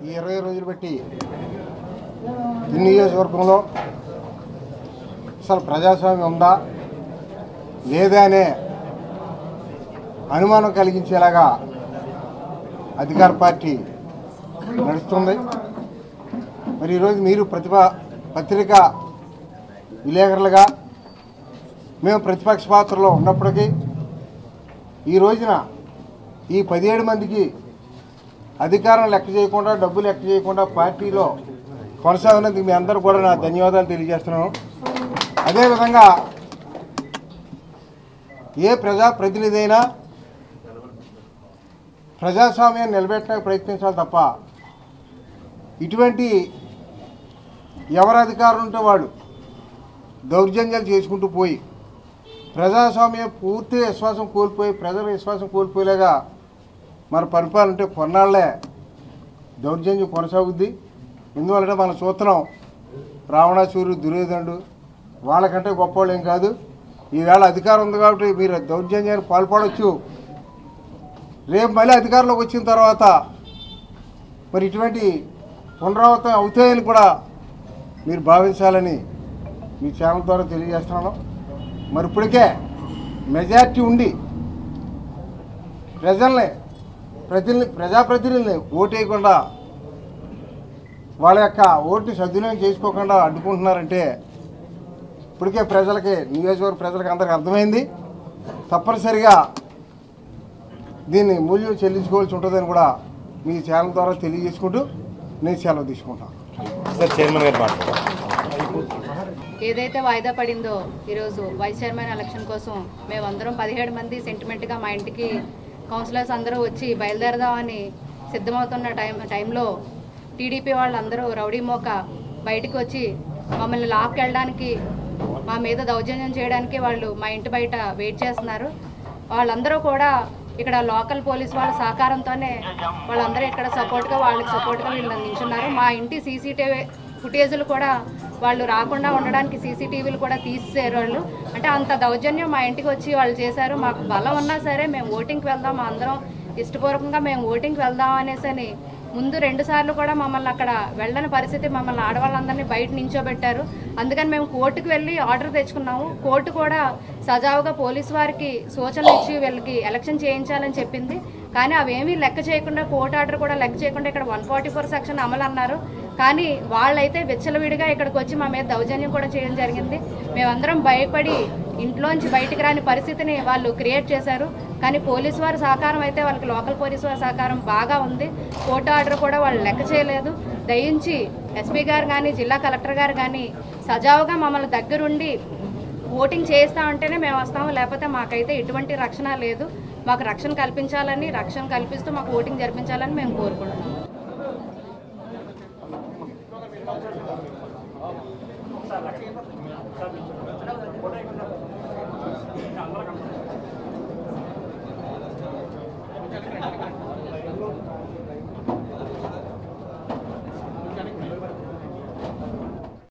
ఈ 20 రోజులు బట్టి ఈ నియోజకవర్గంలో అసలు ప్రజాస్వామ్యం ఉందా లేదా అనే అనుమానం కలిగించేలాగా అధికార పార్టీ నడుస్తుంది. మరి ఈరోజు మీరు పత్రికా విలేకరులుగా మేము ప్రతిపక్ష పాత్రలో ఉన్నప్పటికీ ఈ రోజున ఈ 17 మందికి అధికారం లెక్క చేయకుండా, డబ్బు లెక్క చేయకుండా పార్టీలో కొనసాగినందుకు మీ అందరూ కూడా నా ధన్యవాదాలు తెలియజేస్తున్నాను. అదేవిధంగా ఏ ప్రజాప్రతినిధి అయినా ప్రజాస్వామ్యాన్ని నిలబెట్టడానికి ప్రయత్నించాలి తప్ప ఇటువంటి ఎవరు అధికారం ఉంటే వాడు దౌర్జన్యాలు చేసుకుంటూ పోయి ప్రజాస్వామ్యం పూర్తి విశ్వాసం కోల్పోయి ప్రజల విశ్వాసం కోల్పోయేలాగా మన పరిపాలన ఉంటే కొన్నాళ్లే దౌర్జన్యం కొనసాగుద్ది. ఎందువల్ల మన సూత్రం రావణాసురుడు, దుర్యోధనుడు వాళ్ళకంటే గొప్పవాళ్ళు ఏం కాదు. ఈవేళ అధికారం ఉంది కాబట్టి మీరు దౌర్జన్యానికి పాల్పడవచ్చు. రేపు మళ్ళీ అధికారంలోకి వచ్చిన తర్వాత మరి ఇటువంటి పునరావృతం అవుతాయని కూడా మీరు భావించాలని మీ ఛానల్ ద్వారా తెలియజేస్తున్నాను. మరి ఇప్పటికే మెజార్టీ ఉండి ప్రజాప్రతినిధుల్ని ఓటేయకుండా వాళ్ళ యొక్క ఓటుని సద్వినియోగం చేసుకోకుండా అడ్డుకుంటున్నారంటే ఇప్పటికే నియోజకవర్గ ప్రజలకి అందరికీ అర్థమైంది. తప్పనిసరిగా దీన్ని మూల్యం చెల్లించుకోవాల్సి ఉంటుందని కూడా మీ ఛానల్ ద్వారా తెలియజేసుకుంటూ నేను సెలవు తీసుకుంటాను. ఏదైతే వాయిదా పడిందో ఈరోజు వైస్ చైర్మన్ ఎలక్షన్ కోసం మేమందరం 17 మంది సెంటిమెంట్గా మా ఇంటికి కౌన్సిలర్స్ అందరూ వచ్చి బయలుదేరదామని సిద్ధమవుతున్న టైంలో టీడీపీ వాళ్ళందరూ రౌడీ మోక బయటకు వచ్చి మమ్మల్ని లాక్కెళ్ళడానికి, మా మీద దౌర్జన్యం చేయడానికి వాళ్ళు మా ఇంటి బయట వెయిట్ చేస్తున్నారు. వాళ్ళందరూ కూడా ఇక్కడ లోకల్ పోలీస్ వాళ్ళ సహకారంతోనే వాళ్ళందరూ ఇక్కడ వాళ్ళకి సపోర్ట్గా వీళ్ళు నిల్చున్నారు. మా ఇంటి సీసీటీవీ ఫుటేజీలు కూడా వాళ్ళు రాకుండా ఉండడానికి సీసీటీవీలు కూడా తీసేశారు వాళ్ళు. అంటే అంత దౌర్జన్యం మా ఇంటికి వచ్చి వాళ్ళు చేశారు. మాకు బలం ఉన్నా సరే మేము ఓటింగ్కి వెళ్దాం, అందరం ఇష్టపూర్వకంగా మేము ఓటింగ్కి వెళ్దాం అనేసి ముందు 2 సార్లు కూడా మమ్మల్ని అక్కడ వెళ్ళని పరిస్థితి, మమ్మల్ని ఆడవాళ్ళందరినీ బయట నించోబెట్టారు. అందుకని మేము కోర్టుకు వెళ్ళి ఆర్డర్ తెచ్చుకున్నాము. కోర్టు కూడా సజావుగా పోలీసు వారికి సూచనలు ఇచ్చి వీళ్ళకి ఎలక్షన్ చేయించాలని చెప్పింది. కానీ అవేమీ లెక్క చేయకుండా, కోర్టు ఆర్డర్ కూడా లెక్క చేయకుండా ఇక్కడ 144 సెక్షన్ అమలు అన్నారు. కానీ వాళ్ళైతే విచ్చలవిడిగా ఇక్కడికి వచ్చి మా మీద దౌర్జన్యం కూడా చేయడం జరిగింది. మేమందరం భయపడి ఇంట్లోంచి బయటికి రాని పరిస్థితిని వాళ్ళు క్రియేట్ చేశారు. కానీ పోలీసు వారి సహకారం అయితే వాళ్ళకి లోకల్ పోలీసు వారి సహకారం బాగా ఉంది. కోర్టు ఆర్డర్ కూడా వాళ్ళు లెక్క చేయలేదు. దయించి ఎస్పీ గారు కానీ, జిల్లా కలెక్టర్ గారు కానీ సజావుగా మమ్మల్ని దగ్గరుండి ఓటింగ్ చేస్తామంటేనే మేము వస్తాము, లేకపోతే మాకైతే ఎటువంటి రక్షణ లేదు. మాకు రక్షణ కల్పిస్తూ మాకు ఓటింగ్ జరిపించాలని మేము కోరుకుంటున్నాం.